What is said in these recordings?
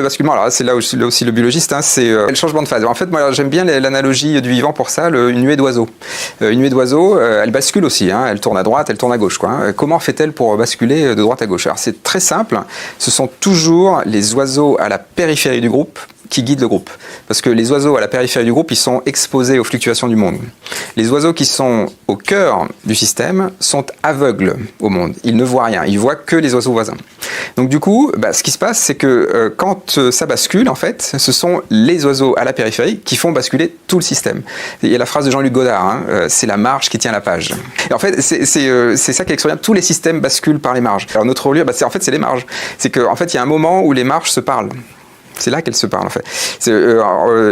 Le basculement, alors c'est là aussi le biologiste, hein, c'est le changement de phase. En fait, moi j'aime bien l'analogie du vivant pour ça, une nuée d'oiseaux. Une nuée d'oiseaux, elle bascule aussi, hein, elle tourne à droite, elle tourne à gauche, quoi, hein. Comment fait-elle pour basculer de droite à gauche? Alors c'est très simple, ce sont toujours les oiseaux à la périphérie du groupe qui guident le groupe. Parce que les oiseaux à la périphérie du groupe, ils sont exposés aux fluctuations du monde. Les oiseaux qui sont au cœur du système sont aveugles au monde. Ils ne voient rien, ils voient que les oiseaux voisins. Donc du coup, ce qui se passe, c'est que quand ça bascule, en fait, ce sont les oiseaux à la périphérie qui font basculer tout le système. Il y a la phrase de Jean-Luc Godard, hein, c'est la marge qui tient la page. Et en fait, c'est ça qui est extraordinaire, tous les systèmes basculent par les marges. Alors notre reliure, c'est les marges. C'est qu'en fait, il y a un moment où les marges se parlent. C'est là qu'elles se parlent en fait.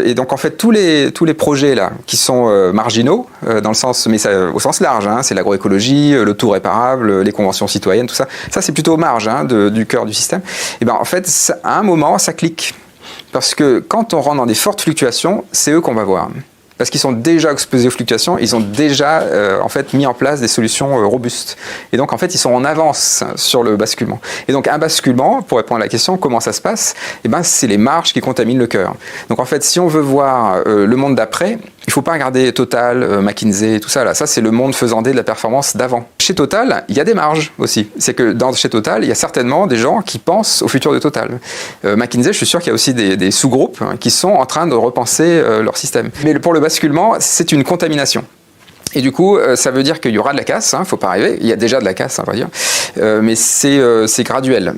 Et donc en fait tous les projets là qui sont marginaux dans le sens, mais au sens large, hein, c'est l'agroécologie, le tout réparable, les conventions citoyennes, tout ça. Ça c'est plutôt aux marges, hein, du cœur du système. Et en fait à un moment ça clique parce que quand on rentre dans des fortes fluctuations, c'est eux qu'on va voir. Parce qu'ils sont déjà exposés aux fluctuations, ils ont déjà en fait mis en place des solutions robustes. Et donc en fait ils sont en avance sur le basculement. Et donc un basculement, pour répondre à la question, comment ça se passe? C'est les marges qui contaminent le cœur. Donc en fait si on veut voir le monde d'après, il ne faut pas regarder Total, McKinsey, tout ça là. Ça c'est le monde faisandé de la performance d'avant. Chez Total, il y a des marges aussi. C'est que chez Total, il y a certainement des gens qui pensent au futur de Total. McKinsey, je suis sûr qu'il y a aussi des sous-groupes qui sont en train de repenser leur système. Mais pour le basculement, c'est une contamination. Et du coup, ça veut dire qu'il y aura de la casse, hein, faut pas rêver. Il y a déjà de la casse, on va dire, mais c'est graduel.